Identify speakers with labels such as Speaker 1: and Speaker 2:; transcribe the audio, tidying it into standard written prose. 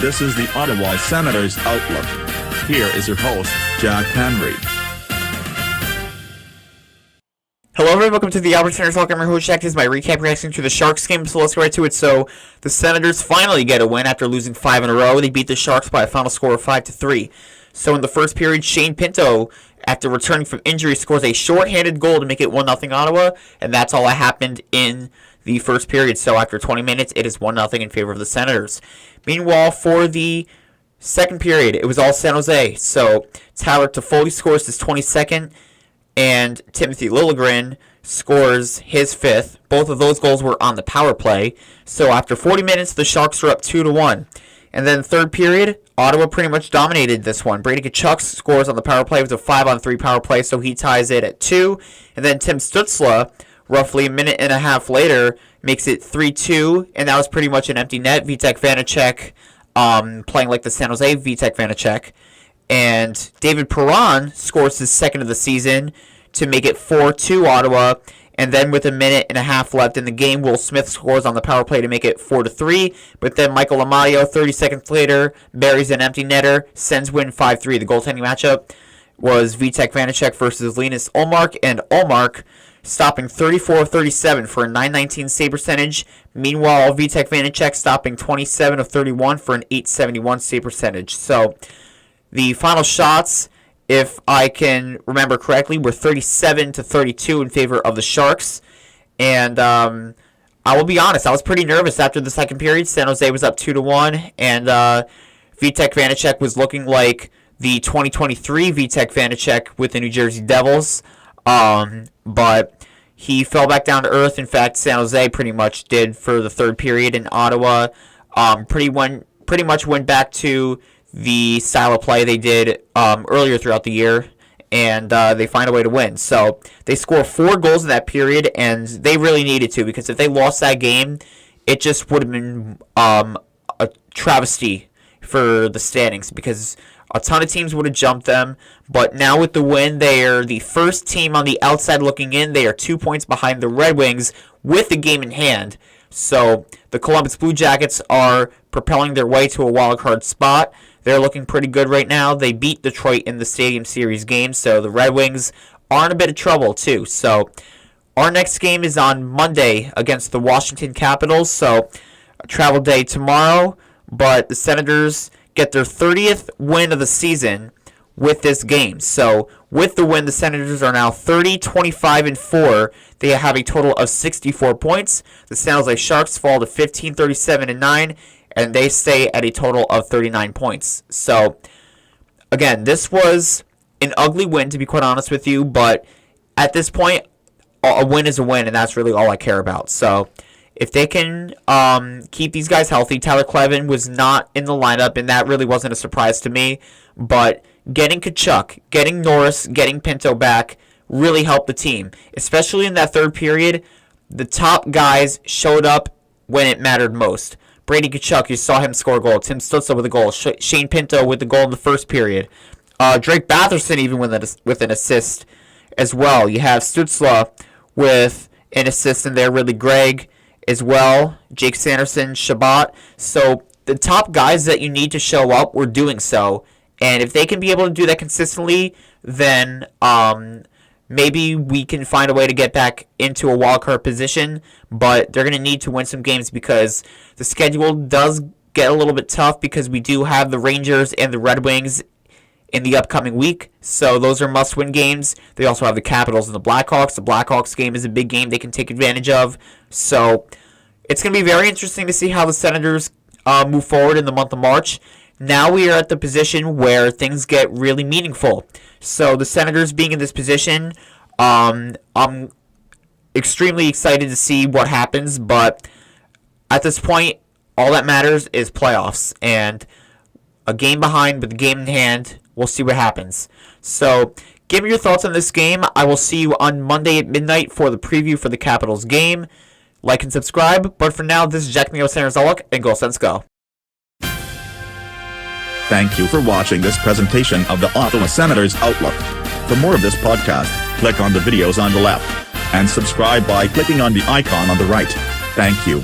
Speaker 1: This is the Ottawa Senators Outlook. Here is your host, Jack Henry.
Speaker 2: Hello everyone, welcome to the Albert Senators Outlook. I'm your host Jack. This is my recap reaction to the Sharks game, so let's get right to it. So, the Senators finally get a win after losing 5 in a row. They beat the Sharks by a final score of 5-3. So in the first period, Shane Pinto, after returning from injury, scores a shorthanded goal to make it 1-0 Ottawa, and that's all that happened in the first period. So after 20 minutes, it is 1-0 in favor of the Senators. Meanwhile, for the second period, it was all San Jose. So Tyler Toffoli scores his 22nd, and Timothy Liljegren scores his 5th. Both of those goals were on the power play. So after 40 minutes, the Sharks are up 2-1. And then third period, Ottawa pretty much dominated this one. Brady Tkachuk scores on the power play. It was a 5-on-3 power play, so he ties it at 2. And then Tim Stützle, roughly a minute and a half later, makes it 3-2, and that was pretty much an empty net. Vitek Vanacek playing like the San Jose Vitek Vanacek. And David Perron scores his second of the season to make it 4-2 Ottawa. And then with a minute and a half left in the game, Will Smith scores on the power play to make it 4-3. But then Michael Amadio, 30 seconds later, buries an empty netter, Sens win 5-3. The goaltending matchup was Vitek Vanacek versus Linus Ullmark, and Ullmark stopping 34 of 37 for a .919 save percentage. Meanwhile, Vitek Vanacek stopping 27 of 31 for an .871 save percentage. So the final shots, if I can remember correctly, were 37-32 in favor of the Sharks. And I will be honest, I was pretty nervous after the second period. San Jose was up 2-1, and Vitek Vanacek was looking like the 2023 Vitek Vanacek with the New Jersey Devils. But he fell back down to earth. In fact, San Jose pretty much did for the third period, and Ottawa pretty much went back to the style of play they did earlier throughout the year, and they find a way to win. So they score 4 goals in that period, and they really needed to, because if they lost that game, it just would have been a travesty for the standings, because a ton of teams would have jumped them. But now with the win, they are the first team on the outside looking in. They are 2 points behind the Red Wings with the game in hand. So the Columbus Blue Jackets are propelling their way to a wild card spot. They're looking pretty good right now. They beat Detroit in the Stadium Series game, so the Red Wings are in a bit of trouble too. So our next game is on Monday against the Washington Capitals. So a travel day tomorrow, but the Senators get their 30th win of the season with this game. So with the win, the Senators are now 30-25-4. They have a total of 64 points. The San Jose Sharks fall to 15-37-9, and they stay at a total of 39 points. So again, this was an ugly win, to be quite honest with you, but at this point, a win is a win, and that's really all I care about. So if they can keep these guys healthy, Tyler Kleven was not in the lineup, and that really wasn't a surprise to me. But getting Tkachuk, getting Norris, getting Pinto back really helped the team. Especially in that third period, the top guys showed up when it mattered most. Brady Tkachuk, you saw him score a goal. Tim Stützle with a goal. Shane Pinto with the goal in the first period. Drake Batherson even with an assist as well. You have Stützle with an assist in there, really Greg as well, Jake Sanderson, Shabbat. So the top guys that you need to show up were doing so, and if they can be able to do that consistently, then maybe we can find a way to get back into a wildcard position. But they're going to need to win some games, because the schedule does get a little bit tough, because we do have the Rangers and the Red Wings in the upcoming week. So those are must-win games. They also have the Capitals and the Blackhawks. The Blackhawks game is a big game they can take advantage of. So it's going to be very interesting to see how the Senators move forward in the month of March. Now we are at the position where things get really meaningful. So the Senators being in this position, I'm extremely excited to see what happens. But at this point, all that matters is playoffs. And a game behind, but the game in hand, we'll see what happens. So give me your thoughts on this game. I will see you on Monday at midnight for the preview for the Capitals game. Like and subscribe. But for now, this is Jack Neo Senators Outlook, and go Sens go.
Speaker 1: Thank you for watching this presentation of the Ottawa Senators Outlook. For more of this podcast, click on the videos on the left, and subscribe by clicking on the icon on the right. Thank you.